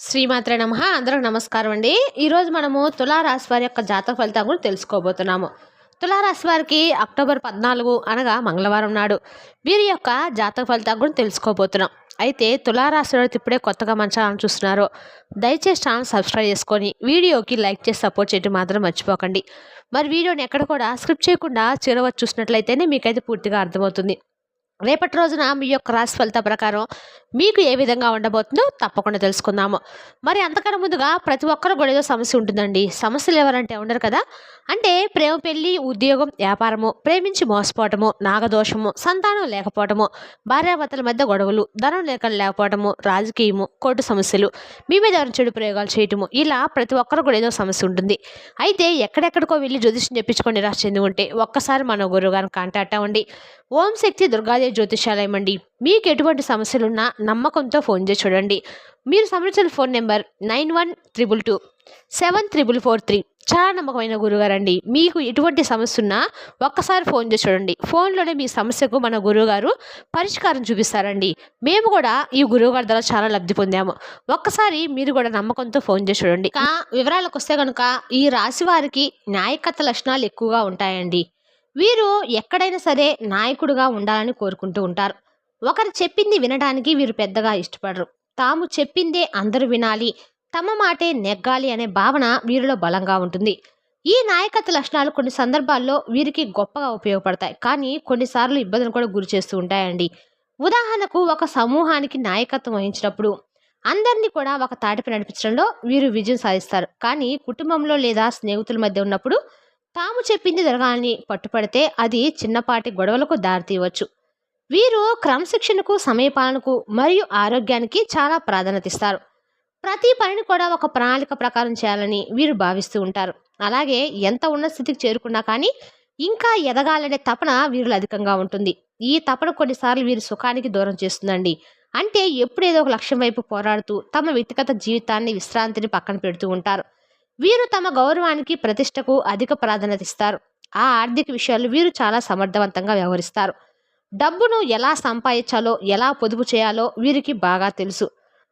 శ్రీమాత్రే నమః. అందరికి నమస్కారం అండి. ఈరోజు మనము తులారాశి వారి యొక్క జాతక ఫలితం గురించి తెలుసుకోబోతున్నాము. తులారాశి వారికి అక్టోబర్ 14 అనగా మంగళవారం నాడు వీరి యొక్క జాతక ఫలితం గురించి తెలుసుకోబోతున్నాం. అయితే తులారాశి వారు ఇప్పుడే కొత్తగా మన ఛానల్ చూస్తున్నారో దయచేసి ఛానల్ సబ్స్క్రైబ్ చేసుకొని వీడియోకి లైక్ చేసి సపోర్ట్ చేయడం మాత్రం మర్చిపోకండి. మరి వీడియోని ఎక్కడ కూడా స్క్రిప్ట్ చేయకుండా చివరి చూసినట్లయితేనే మీకైతే పూర్తిగా అర్థమవుతుంది. రేపటి రోజున మీ యొక్క రాశి ఫలిత ప్రకారం మీకు ఏ విధంగా ఉండబోతుందో తప్పకుండా తెలుసుకుందాము. మరి అంతకన్నా ముందుగా ప్రతి ఒక్కరు కూడా ఏదో సమస్య ఉంటుందండి. సమస్యలు ఎవరంటే ఉండరు కదా. అంటే ప్రేమ, పెళ్లి, ఉద్యోగం, వ్యాపారము, ప్రేమించి మోసపోవటము, నాగదోషము, సంతానం లేకపోవటము, భార్యాభర్తల మధ్య గొడవలు, ధనం లేకపోవటము, రాజకీయము, కోర్టు సమస్యలు, మీ మీద ఎవరైనా చెడు ప్రయోగాలు చేయటము, ఇలా ప్రతి ఒక్కరు కూడా ఏదో సమస్య ఉంటుంది. అయితే ఎక్కడెక్కడికో వెళ్ళి జ్యోతిష్యం చెప్పించుకొని నిరాశ చెంది ఉంటే ఒక్కసారి మన గురువు గారిని కాంటాక్ట్ అవ్వండి. ఓం శక్తి దుర్గాదేవి జ్యోతిషాలయం అండి. మీకు ఎటువంటి సమస్యలున్నా నమ్మకంతో ఫోన్ చేసి చూడండి. మీరు సంప్రదించిన ఫోన్ నెంబర్ 9122274443. చాలా నమ్మకమైన గురుగారండి. మీకు ఎటువంటి సమస్య ఉన్నా ఒక్కసారి ఫోన్ చేసి చూడండి. ఫోన్లోనే మీ సమస్యకు మన గురువుగారు పరిష్కారం చూపిస్తారండి. మేము కూడా ఈ గురువుగారి ద్వారా చాలా లబ్ధి పొందాము. ఒక్కసారి మీరు కూడా నమ్మకంతో ఫోన్ చేసి చూడండి. ఇంకా వివరాలకు వస్తే కనుక ఈ రాశి వారికి నాయకత్వ లక్షణాలు ఎక్కువగా ఉంటాయండి. వీరు ఎక్కడైనా సరే నాయకుడిగా ఉండాలని కోరుకుంటూ ఉంటారు. ఒకరు చెప్పింది వినడానికి వీరు పెద్దగా ఇష్టపడరు. తాము చెప్పిందే అందరూ వినాలి, తమ మాటే నెగ్గాలి అనే భావన వీరిలో బలంగా ఉంటుంది. ఈ నాయకత్వ లక్షణాలు కొన్ని సందర్భాల్లో వీరికి గొప్పగా ఉపయోగపడతాయి, కానీ కొన్నిసార్లు ఇబ్బందులు కూడా గురి చేస్తూ ఉంటాయండి. ఉదాహరణకు ఒక సమూహానికి నాయకత్వం వహించినప్పుడు అందరినీ కూడా ఒక తాటిపై నడిపించడంలో వీరు విజయం సాధిస్తారు. కానీ కుటుంబంలో లేదా స్నేహితుల మధ్య ఉన్నప్పుడు తాము చెప్పింది జరగాలని పట్టుపడితే అది చిన్నపాటి గొడవలకు దారితీయవచ్చు. వీరు క్రమశిక్షణకు, సమయపాలనకు మరియు ఆరోగ్యానికి చాలా ప్రాధాన్యత ఇస్తారు. ప్రతి పనిని కూడా ఒక ప్రణాళిక ప్రకారం చేయాలని వీరు భావిస్తూ ఉంటారు. అలాగే ఎంత ఉన్న స్థితికి చేరుకున్నా కానీ ఇంకా ఎదగాలనే తపన వీరిలో అధికంగా ఉంటుంది. ఈ తపన కొన్నిసార్లు వీరి సుఖానికి దూరం చేస్తుందండి. అంటే ఎప్పుడేదో ఒక లక్ష్యం వైపు పోరాడుతూ తమ వ్యక్తిగత జీవితాన్ని, విశ్రాంతిని పక్కన పెడుతూ ఉంటారు. వీరు తమ గౌరవానికి, ప్రతిష్టకు అధిక ప్రాధాన్యత ఇస్తారు. ఆ ఆర్థిక విషయాలు వీరు చాలా సమర్థవంతంగా వ్యవహరిస్తారు. డబ్బును ఎలా సంపాదించాలో, ఎలా పొదుపు చేయాలో వీరికి బాగా తెలుసు.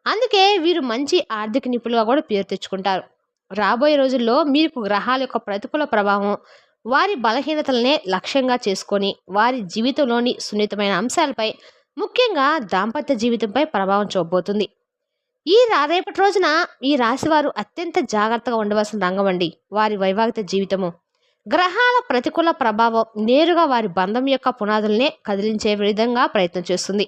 అందుకే వీరు మంచి ఆర్థిక నిపుణులుగా కూడా పేరు తెచ్చుకుంటారు. రాబోయే రోజుల్లో మీకు గ్రహాల యొక్క ప్రతికూల ప్రభావం వారి బలహీనతలనే లక్ష్యంగా చేసుకొని వారి జీవితంలోని సున్నితమైన అంశాలపై, ముఖ్యంగా దాంపత్య జీవితంపై ప్రభావం చూపబోతుంది. రేపటి రోజున ఈ రాశివారు అత్యంత జాగ్రత్తగా ఉండవలసిన రంగం అండి వారి వైవాహిక జీవితము. గ్రహాల ప్రతికూల ప్రభావం నేరుగా వారి బంధం యొక్క పునాదులనే కదిలించే విధంగా ప్రయత్నం చేస్తుంది.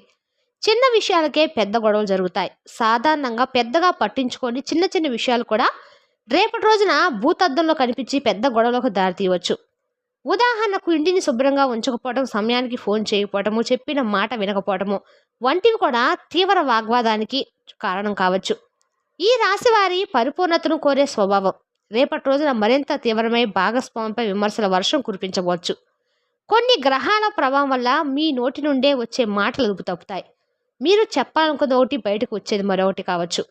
చిన్న విషయాలకే పెద్ద గొడవలు జరుగుతాయి. సాధారణంగా పెద్దగా పట్టించుకొని చిన్న చిన్న విషయాలు కూడా రేపటి రోజున భూతద్దంలో కనిపించి పెద్ద గొడవలకు దారితీయవచ్చు. ఉదాహరణకు ఇంటిని శుభ్రంగా ఉంచకపోవడం, సమయానికి ఫోన్ చేయకపోవటము, చెప్పిన మాట వినకపోవటము వంటివి కూడా తీవ్ర వాగ్వాదానికి కారణం కావచ్చు. ఈ రాశి వారి పరిపూర్ణతను కోరే స్వభావం రేపటి రోజున మరింత తీవ్రమై భాగస్వామిపై విమర్శల వర్షం కురిపించవచ్చు. కొన్ని గ్రహాల ప్రభావం వల్ల మీ నోటి నుండే వచ్చే మాటలు అదుపు తప్పుతాయి. మీరు చెప్పాలనుకున్న ఒకటి బయటకు వచ్చేది మరొకటి కావచ్చు.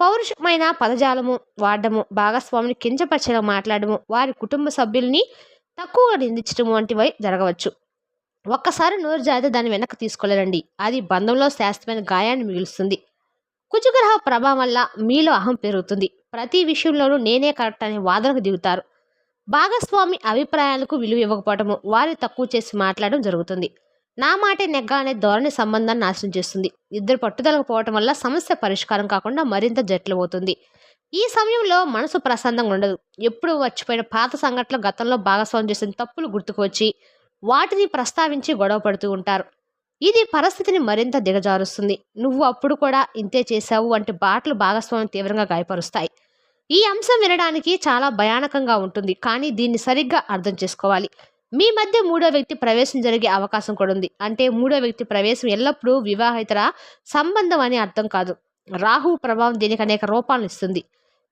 పౌరుషమైన పదజాలము వాడడము, భాగస్వామిని కించపరిచేలా మాట్లాడము, వారి కుటుంబ సభ్యుల్ని తక్కువగా నిందించడం వంటివి జరగవచ్చు. ఒక్కసారి నోరు జారితే దాన్ని వెనక్కి తీసుకోలేరండి. అది బంధంలో శాశ్వతమైన గాయాన్ని మిగులుస్తుంది. కుజగ్రహ ప్రభావం వల్ల మీలో అహం పెరుగుతుంది. ప్రతి విషయంలోనూ నేనే కరెక్ట్ అనే వాదనకు దిగుతారు. భాగస్వామి అభిప్రాయాలకు విలువ ఇవ్వకపోవటము, వారి తక్కువ చేసి మాట్లాడడం జరుగుతుంది. నా మాటే నెగ్గా అనే ధోరణి సంబంధాన్ని నాశనం చేస్తుంది. ఇద్దరు పట్టుదలకు పోవటం వల్ల సమస్య పరిష్కారం కాకుండా మరింత జటిలమవుతుంది. ఈ సమయంలో మనసు ప్రశాంతంగా ఉండదు. ఎప్పుడు వచ్చిపోయిన పాత సంఘటనలు, గతంలో భాగస్వామి చేసిన తప్పులు గుర్తుకు వచ్చి వాటిని ప్రస్తావించి గొడవ పడుతూ ఉంటారు. ఇది పరిస్థితిని మరింత దిగజారుస్తుంది. నువ్వు అప్పుడు కూడా ఇంతే చేశావు వంటి బాటలు భాగస్వామిని తీవ్రంగా గాయపరుస్తాయి. ఈ అంశం వినడానికి చాలా భయానకంగా ఉంటుంది, కానీ దీన్ని సరిగ్గా అర్థం చేసుకోవాలి. మీ మధ్య మూడో వ్యక్తి ప్రవేశం జరిగే అవకాశం కూడా ఉంది. అంటే మూడో వ్యక్తి ప్రవేశం ఎల్లప్పుడూ వివాహేతర సంబంధం అని అర్థం కాదు. రాహు ప్రభావం దీనికి అనేక రూపాలను ఇస్తుంది.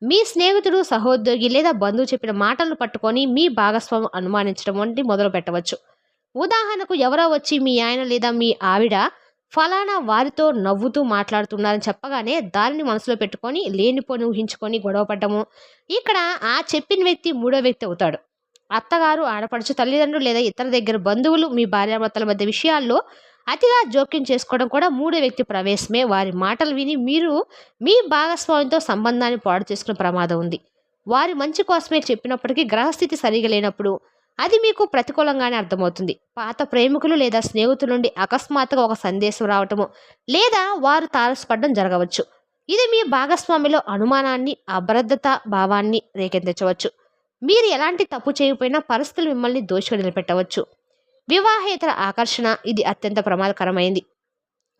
మీ స్నేహితుడు, సహోద్యోగి లేదా బంధువు చెప్పిన మాటలను పట్టుకొని మీ భాగస్వామి అనుమానించడం వంటి మొదలు పెట్టవచ్చు. ఉదాహరణకు ఎవరో వచ్చి మీ ఆయన లేదా మీ ఆవిడ ఫలానా వారితో నవ్వుతూ మాట్లాడుతున్నారని చెప్పగానే దానిని మనసులో పెట్టుకొని లేనిపోని ఊహించుకొని గొడవపడ్డము. ఇక్కడ ఆ చెప్పిన వ్యక్తి మూడో వ్యక్తి అవుతాడు. అత్తగారు, ఆడపడుచు, తల్లిదండ్రులు లేదా ఇతర దగ్గర బంధువులు మీ భార్యాభర్తల మధ్య విషయాల్లో అతిగా జోక్యం చేసుకోవడం కూడా మూడో వ్యక్తి ప్రవేశమే. వారి మాటలు విని మీరు మీ భాగస్వామితో సంబంధాన్ని పాడు చేసుకునే ప్రమాదం ఉంది. వారి మంచి కోసమే చెప్పినప్పటికీ గ్రహస్థితి సరిగా లేనప్పుడు అది మీకు ప్రతికూలంగానే అర్థమవుతుంది. పాత ప్రేమికులు లేదా స్నేహితుల నుండి అకస్మాత్తుగా ఒక సందేశం రావటము లేదా వారు తారసపడడం జరగవచ్చు. ఇది మీ భాగస్వామిలో అనుమానాన్ని, అభద్రతా భావాన్ని రేకెత్తించవచ్చు. మీరు ఎలాంటి తప్పు చేయకపోయినా పరిస్థితులు మిమ్మల్ని దోషిగా నిలబెట్టవచ్చు. వివాహేతర ఆకర్షణ ఇది అత్యంత ప్రమాదకరమైంది.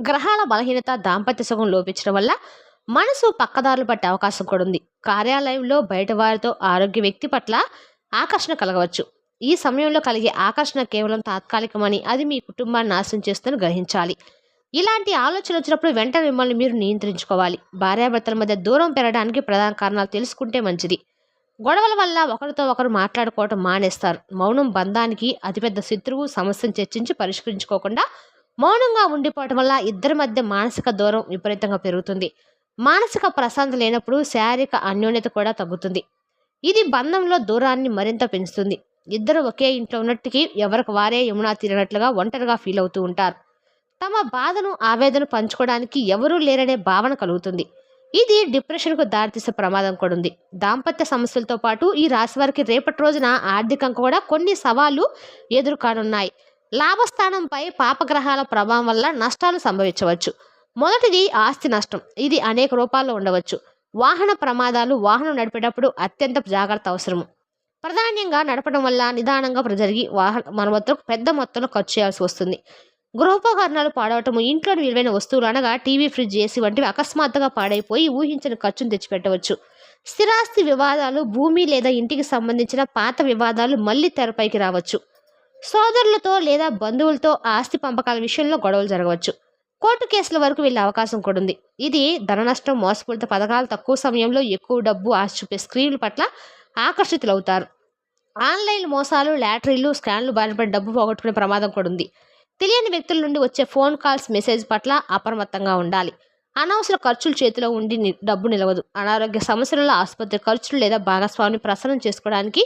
గ్రహాల బలహీనత, దాంపత్య సుఖం లోపించడం వల్ల మనసు పక్కదారులు పట్టే అవకాశం కూడా ఉంది. కార్యాలయంలో బయట వారితో ఆరోగ్య వ్యక్తి పట్ల ఆకర్షణ కలగవచ్చు. ఈ సమయంలో కలిగే ఆకర్షణ కేవలం తాత్కాలికమని, అది మీ కుటుంబాన్ని నాశనం చేస్తుందని గ్రహించాలి. ఇలాంటి ఆలోచన వచ్చినప్పుడు వెంటనే మిమ్మల్ని మీరు నియంత్రించుకోవాలి. భార్యాభర్తల మధ్య దూరం పెరగడానికి ప్రధాన కారణాలు తెలుసుకుంటే మంచిది. గొడవల వల్ల ఒకరితో ఒకరు మాట్లాడుకోవటం మానేస్తారు. మౌనం బంధానికి అతిపెద్ద శత్రువు. సమస్యను చర్చించి పరిష్కరించుకోకుండా మౌనంగా ఉండిపోవటం వల్ల ఇద్దరి మధ్య మానసిక దూరం విపరీతంగా పెరుగుతుంది. మానసిక ప్రశాంతత లేనప్పుడు శారీరక అన్యోన్యత కూడా తగ్గుతుంది. ఇది బంధంలో దూరాన్ని మరింత పెంచుతుంది. ఇద్దరు ఒకే ఇంట్లో ఉన్నట్టుకి ఎవరికి వారే యమునా తీరినట్లుగా ఒంటరిగా ఫీల్ అవుతూ ఉంటారు. తమ బాధను, ఆవేదన పంచుకోవడానికి ఎవరూ లేరనే భావన కలుగుతుంది. ఇది డిప్రెషన్కు దారితీసే ప్రమాదం కూడా ఉంది. దాంపత్య సమస్యలతో పాటు ఈ రాశి వారికి రేపటి రోజున ఆర్థికంగా కూడా కొన్ని సవాళ్లు ఎదుర్కానున్నాయి. లాభస్థానంపై పాపగ్రహాల ప్రభావం వల్ల నష్టాలు సంభవించవచ్చు. మొదటిది ఆస్తి నష్టం. ఇది అనేక రూపాల్లో ఉండవచ్చు. వాహన ప్రమాదాలు. వాహనం నడిపేటప్పుడు అత్యంత జాగ్రత్త అవసరము. ప్రధానంగా నడపడం వల్ల నిదానంగా జరిగి వాహన మరమ్మతులకు పెద్ద మొత్తంలో ఖర్చు చేయాల్సి వస్తుంది. గృహోపకరణాలు పాడవటము. ఇంట్లోని విలువైన వస్తువులు అనగా టీవీ, ఫ్రిడ్జ్, ఏసీ వంటివి అకస్మాత్తుగా పాడైపోయి ఊహించిన ఖర్చును తెచ్చిపెట్టవచ్చు. స్థిరాస్తి వివాదాలు. భూమి లేదా ఇంటికి సంబంధించిన పాత వివాదాలు మళ్లీ తెరపైకి రావచ్చు. సోదరులతో లేదా బంధువులతో ఆస్తి పంపకాల విషయంలో గొడవలు జరగవచ్చు. కోర్టు కేసుల వరకు వెళ్లే అవకాశం కూడా ఉంది. ఇది ధన నష్టం, మోసపూరిత పథకాలు, తక్కువ సమయంలో ఎక్కువ డబ్బు ఆశ చూపే స్క్రీన్ల పట్ల ఆకర్షితులవుతారు. ఆన్లైన్ మోసాలు, లాటరీలు, స్కాన్లు బారినపడి డబ్బు పోగొట్టుకునే ప్రమాదం కూడా ఉంది. తెలియని వ్యక్తుల నుండి వచ్చే ఫోన్ కాల్స్, మెసేజ్ పట్ల అప్రమత్తంగా ఉండాలి. అనవసర ఖర్చులు చేతిలో ఉండి డబ్బు నిలవదు. అనారోగ్య సమస్యలలో ఆసుపత్రి ఖర్చులు లేదా భాగస్వామిని ప్రసన్నం చేసుకోవడానికి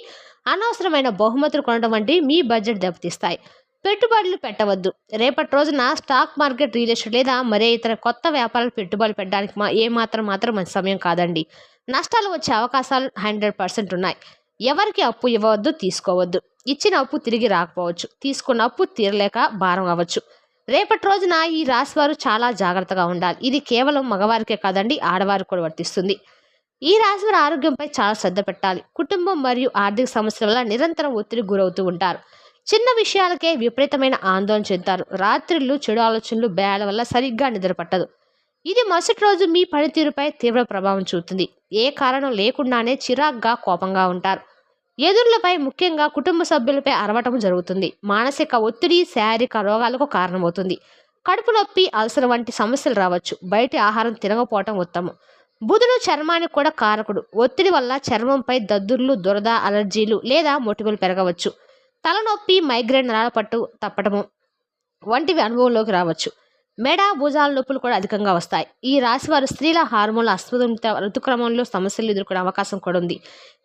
అనవసరమైన బహుమతులు కొనడం వంటివి మీ బడ్జెట్ దెబ్బతీస్తాయి. పెట్టుబడులు పెట్టవద్దు. రేపటి రోజున స్టాక్ మార్కెట్, రియల్ ఎస్టేట్ లేదా మరే ఇతర కొత్త వ్యాపారాలు పెట్టుబడులు పెట్టడానికి మాత్రం మంచి సమయం కాదండి. నష్టాలు వచ్చే అవకాశాలు 100% ఉన్నాయి. ఎవరికి అప్పు ఇవ్వవద్దు, తీసుకోవద్దు. ఇచ్చిన అప్పు తిరిగి రాకపోవచ్చు. తీసుకున్న అప్పు తీరలేక భారం అవ్వచ్చు. రేపటి రోజున ఈ రాశి వారు చాలా జాగ్రత్తగా ఉండాలి. ఇది కేవలం మగవారికే కాదండి, ఆడవారికి కూడా వర్తిస్తుంది. ఈ రాశి వారి ఆరోగ్యంపై చాలా శ్రద్ధ పెట్టాలి. కుటుంబం మరియు ఆర్థిక సమస్యల వల్ల నిరంతరం ఒత్తిడి గురవుతూ ఉంటారు. చిన్న విషయాలకే విపరీతమైన ఆందోళన చెందుతారు. రాత్రిళ్ళు చెడు ఆలోచనలు, భయాల వల్ల సరిగ్గా నిద్ర పట్టదు. ఇది మరుసటి రోజు మీ పనితీరుపై తీవ్ర ప్రభావం చూపుతుంది. ఏ కారణం లేకుండానే చిరాగ్గా, కోపంగా ఉంటారు. ఎదురులపై, ముఖ్యంగా కుటుంబ సభ్యులపై అరవటం జరుగుతుంది. మానసిక ఒత్తిడి శారీరక రోగాలకు కారణమవుతుంది. కడుపు నొప్పి, అల్సర్ వంటి సమస్యలు రావచ్చు. బయటి ఆహారం తినకపోవటం ఉత్తమం. బుధుడు చర్మానికి కూడా కారకుడు. ఒత్తిడి వల్ల చర్మంపై దద్దుర్లు, దురద, అలర్జీలు లేదా మొటిమలు పెరగవచ్చు. తలనొప్పి, మైగ్రేన్, నరాల పట్టు తప్పటము వంటివి అనుభవంలోకి రావచ్చు. మెడ, భుజాల నొప్పులు కూడా అధికంగా వస్తాయి. ఈ రాశి వారు స్త్రీల హార్మోన్ల అస్వస్థత, ఋతుక్రమంలో సమస్యలు ఎదుర్కొనే అవకాశం కూడా ఉంది.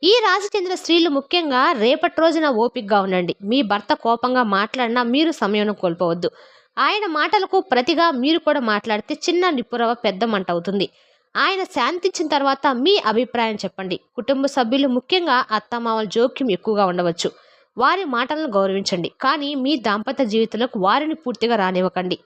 ఈ రాశి చెందిన స్త్రీలు ముఖ్యంగా రేపటి రోజున ఓపికగా ఉండండి. మీ భర్త కోపంగా మాట్లాడినా మీరు సమయం కోల్పోవద్దు. ఆయన మాటలకు ప్రతిగా మీరు కూడా మాట్లాడితే చిన్న నిప్పురవ పెద్ద మంట అవుతుంది. ఆయన శాంతించిన తర్వాత మీ అభిప్రాయం చెప్పండి. కుటుంబ సభ్యులు, ముఖ్యంగా అత్తమామల జోక్యం ఎక్కువగా ఉండవచ్చు. వారి మాటలను గౌరవించండి, కానీ మీ దాంపత్య జీవితంలోకి వారిని పూర్తిగా రానివ్వకండి.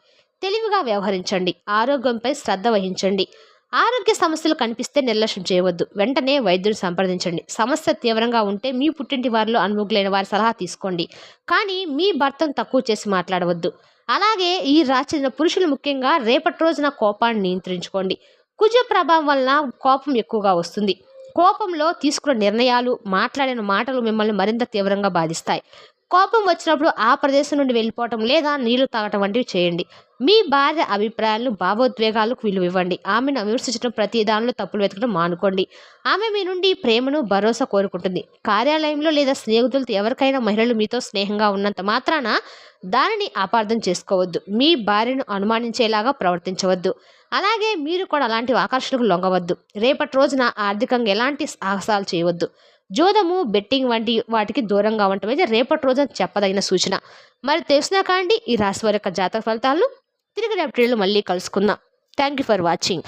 తెలివిగా వ్యవహరించండి. ఆరోగ్యంపై శ్రద్ధ వహించండి. ఆరోగ్య సమస్యలు కనిపిస్తే నిర్లక్ష్యం చేయవద్దు. వెంటనే వైద్యుని సంప్రదించండి. సమస్య తీవ్రంగా ఉంటే మీ పుట్టింటి వారిలో అనుభవజ్ఞులైన వారి సలహా తీసుకోండి, కానీ మీ భర్తను తక్కువ చేసి మాట్లాడవద్దు. అలాగే ఈ రాశి చెందిన పురుషులు ముఖ్యంగా రేపటి రోజున కోపాన్ని నియంత్రించుకోండి. కుజ ప్రభావం వలన కోపం ఎక్కువగా వస్తుంది. కోపంలో తీసుకున్న నిర్ణయాలు, మాట్లాడిన మాటలు మిమ్మల్ని మరింత తీవ్రంగా బాధిస్తాయి. కోపం వచ్చినప్పుడు ఆ ప్రదేశం నుండి వెళ్ళిపోవటం లేదా నీళ్లు తాగటం వంటివి చేయండి. మీ భార్య అభిప్రాయాలను, భావోద్వేగాలకు విలువ ఇవ్వండి. ఆమెను విమర్శించడం, ప్రతి దానిలో తప్పులు వెతకడం మానుకోండి. ఆమె మీ నుండి ప్రేమను, భరోసా కోరుకుంటుంది. కార్యాలయంలో లేదా స్నేహితులతో ఎవరికైనా మహిళలు మీతో స్నేహంగా ఉన్నంత మాత్రాన దానిని అపార్థం చేసుకోవద్దు. మీ భార్యను అనుమానించేలాగా ప్రవర్తించవద్దు. అలాగే మీరు కూడా అలాంటి ఆకర్షణకు లొంగవద్దు. రేపటి రోజున ఆర్థికంగా ఎలాంటి సాహసాలు చేయవద్దు. జోదము, బెట్టింగ్ వంటి వాటికి దూరంగా ఉండటం అయితే రేపటి రోజున చెప్పదగిన సూచన. మరి తెలిసినా కాండి ఈ రాశి వారి యొక్క జాతక ఫలితాలను. తిరిగి రేపటి వీడియోలో మళ్ళీ కలుసుకుందాం. Thank you for watching.